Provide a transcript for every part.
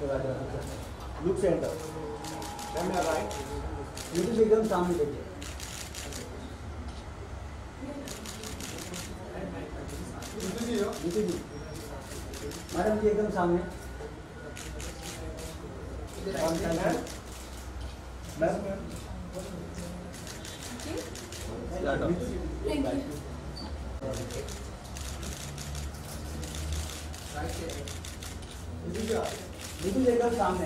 Look centre camera right, Neetu ji एकदम सामने देखिए। नीतू जी मैडम जी एकदम सामने। नीतू जी एकदम सामने।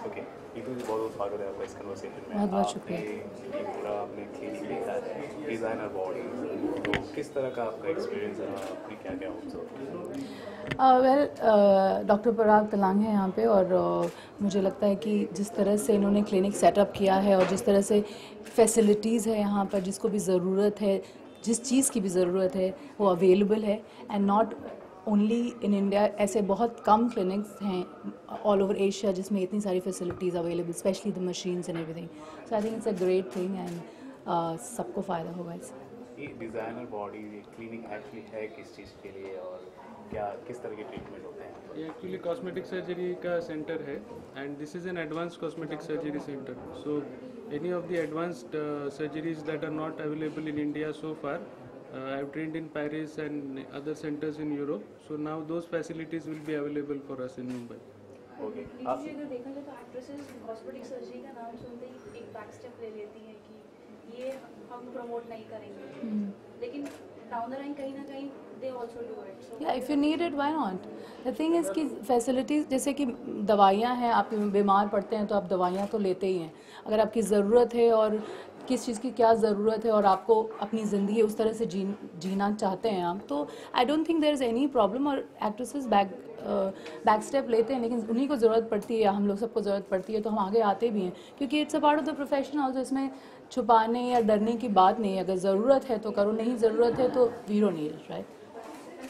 ओके, नीतू जी बहुत स्वागत है आपका इस कन्वर्सेशन में। बहुत शुक्रिया। ये पूरा आपने क्लिनिक देखा है, डिज़ाइनर बॉडी, तो किस तरह का आपका एक्सपीरियंस रहा, आपने क्या क्या ऑब्जर्व? वेल डॉक्टर पराग तलांग है यहाँ पे, और मुझे लगता है कि जिस तरह से इन्होंने क्लिनिक सेटअप किया है और जिस तरह से फैसिलिटीज़ है यहाँ पर, जिसको भी ज़रूरत है, जिस चीज़ की भी ज़रूरत है वो अवेलेबल है। And not only in India, ऐसे बहुत कम क्लिनिक्स हैं ऑल ओवर एशिया जिसमें इतनी सारी facilities available, specially the machines and everything. So I think it's a great thing and सबको फ़ायदा होगा इससे। ये डिज़ाइनर बॉडी ये क्लिनिक एक्चुअली है किस चीज़ के लिए और क्या किस तरह के ट्रीटमेंट होते हैं? ये एक्चुअली कॉस्मेटिक सर्जरी का सेंटर है and this is an advance cosmetic surgery centre. So any of the advanced surgeries that are not available in India so far, I have trained in Paris and other centers in Europe. So now those facilities will be available for us in Mumbai. Okay, लीजिए अगर देखा जाए तो actresses cosmetic surgery का नाम सुनते ही एक back step ले लेती हैं कि ये हम प्रमोट नहीं करेंगे, लेकिन डाउन द लाइन कहीं ना कहीं दे आल्सो डू इट. या if you need it why not. The thing is कि फैसिलिटीज़, जैसे कि दवाइयाँ हैं, आप बीमार पड़ते हैं तो आप दवाइयाँ तो लेते ही हैं. अगर आपकी ज़रूरत है और किस चीज़ की क्या ज़रूरत है और आपको अपनी ज़िंदगी उस तरह से जीना चाहते हैं आप, तो I don't think there is any problem. और एक्ट्रेसेस बैक स्टेप लेते हैं, लेकिन उन्हीं को ज़रूरत पड़ती है या हम लोग सबको ज़रूरत पड़ती है तो हम आगे आते भी हैं, क्योंकि it's a part of the profession also. इसमें छुपाने या डरने की बात नहीं है. अगर ज़रूरत है तो करो, नहीं ज़रूरत है तो we don't need it, right.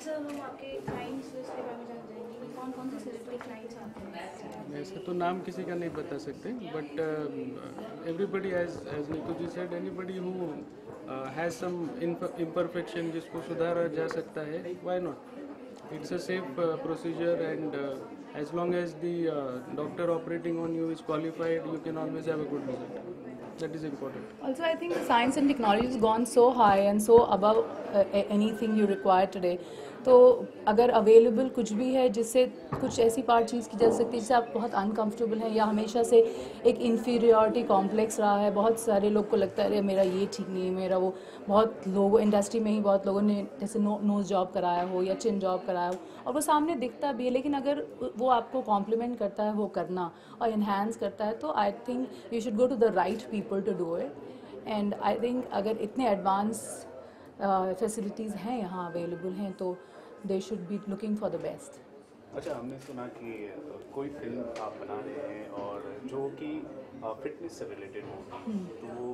Sir हम आपके क्लाइंट्स लिस्ट के बारे में जानना चाहेंगे कि कौन कौन से सेलिब्रिटी क्लाइंट्स आते हैं. वैसे तो नाम किसी का नहीं बता सकते, but everybody as Neetu ji said, anybody who has some imperfection जिसको सुधारा जा सकता है, why not. It's a safe procedure, and as long as the doctor operating on you is qualified, you can always have a good result. That is important. Also, I think science and technology has gone so high and so above anything you require today. तो अगर available कुछ भी है जिससे कुछ ऐसी part चीज़ की जा सकती है जिससे आप बहुत अनकंफर्टेबल हैं या हमेशा से एक इन्फीरियरिटी कॉम्प्लेक्स रहा है. बहुत सारे लोग को लगता है अरे मेरा ये ठीक नहीं है, मेरा वो. बहुत लोगों इंडस्ट्री में ही बहुत लोगों ने जैसे नोज़ जॉब कराया हो या चिन जॉब कराया हो, और वो सामने दिखता भी है, लेकिन अगर वो आपको कॉम्प्लीमेंट करता है वो करना और इन्हांस करता है, तो I think you should go to the right people to do it. And I think अगर इतने एडवांस फैसिलिटीज़ हैं यहाँ अवेलेबल हैं तो they should be looking for the best. अच्छा, हमने सुना कि कोई फिल्म आप बना रहे हैं और जो कि फिटनेस से रिलेटेड होगी, तो वो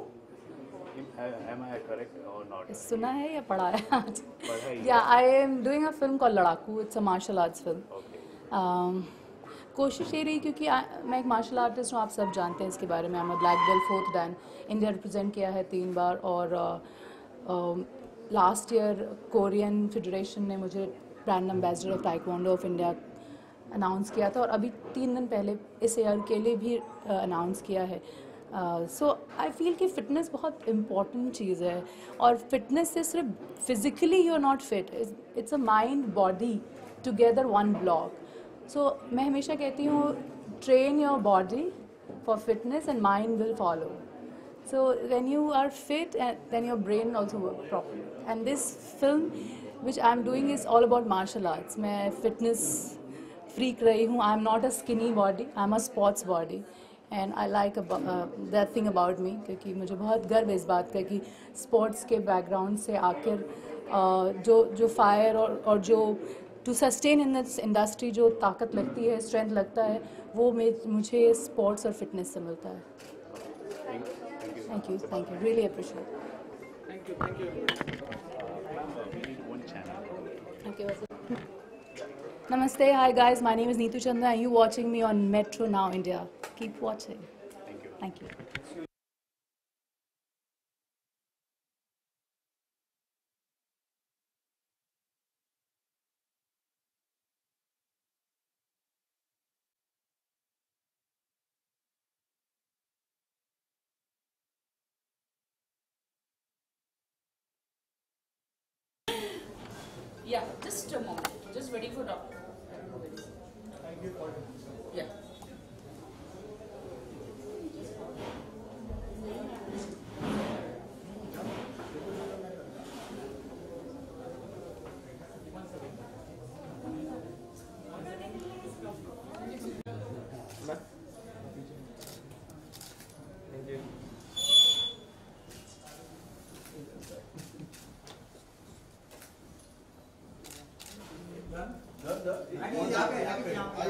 am I correct or not? सुना है या पढ़ा है आज? पढ़ा ही है. या I am doing a film called Ladaku. It's a martial arts film. Okay, कोशिश ये रही, क्योंकि मैं एक मार्शल आर्टिस्ट हूँ, आप सब जानते हैं इसके बारे में. मैं black belt 4th dan India represent किया है 3 बार, और लास्ट ईयर कोरियन फेडरेशन ने मुझे brand ambassador of taekwondo of India announce किया था, और अभी 3 दिन पहले इस ईयर के लिए भी अनाउंस किया है. सो आई फील कि फ़िटनेस बहुत इम्पॉर्टेंट चीज़ है, और फिटनेस से सिर्फ physically you are not fit, it's a mind body together one block. So मैं हमेशा कहती हूँ train your body for fitness and mind will follow. So when you are fit, then your brain also works properly. And this film which I am doing is all about martial arts. मैं fitness freak रही हूँ. I am not a skinny body. I am a sports body. And I like that thing about me, क्योंकि मुझे बहुत गर्व है इस बात का कि स्पोर्ट्स के बैकग्राउंड से आकर जो फायर और जो to sustain in this industry जो ताकत लगती है, स्ट्रेंथ लगता है, वो मुझे स्पोर्ट्स और फिटनेस से मिलता है. Thank you. Really appreciate it. Thank you. we need one channel. Okay, what's it? Namaste, hi guys. My name is Neetu Chandra and you're watching me on Metro Now India. Keep watching. Thank you. Yeah, just a moment. Just waiting for doctor. Yeah.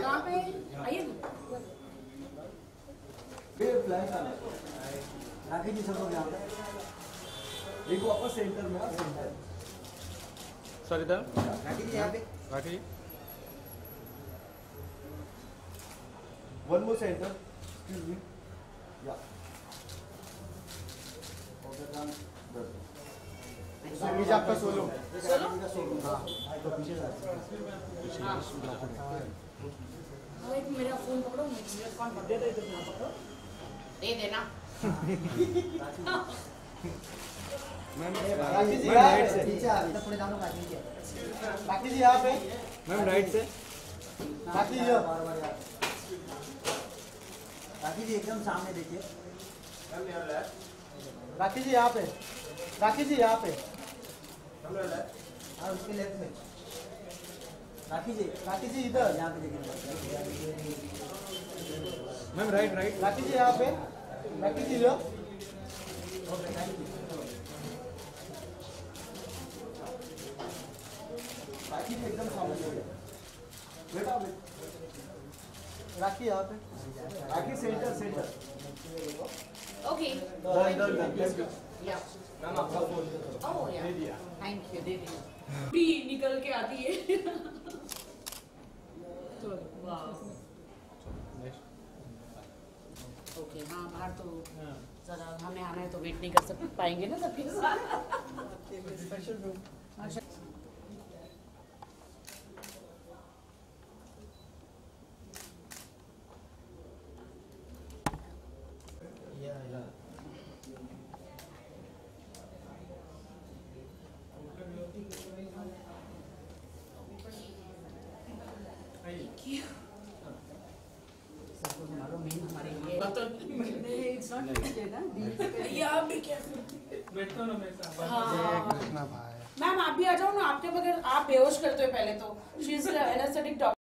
कहाँ पे? आइए ना। राखी जी सब लोग यहाँ पे एक वापस सेंटर में सेंटर सरिता राखी जी यहाँ पे Rakhi one more centre excuse me या पीछे आपका सोलो सोलो? हाँ तो पीछे एक मेरा फोन पकड़ो, मेरा फोन पकड़ो। दे देना। राखी जी राइट से पीछे आ रही थोड़े दानों राखी जी राखी जी यहाँ पे मैम राइट से राखी जी राखी जी एकदम सामने देखिए राखी जी यहाँ पे राखी जी यहाँ पे हाँ उसके लेफ्ट में राखी जी इधर यहाँ पे देखिए मैम राइट राइट राखी जी यहाँ पे राखी जी जो राखी जी एकदम सामने बेटा राखी यहाँ पे Rakhi centre Okay. Done Yeah. Ma'am आपका phone Oh yeah. Thank you. दे दिया। भी निकल के आती है। Wow. Okay, हाँ बाहर तो जरा हमें आना है तो वेट नहीं कर पाएंगे ना सबके साथ। Special room. मैम आप भी आ जाओ ना, आपके बगैर आप बेहोश करते हो पहले तो। She is anaesthetic doctor.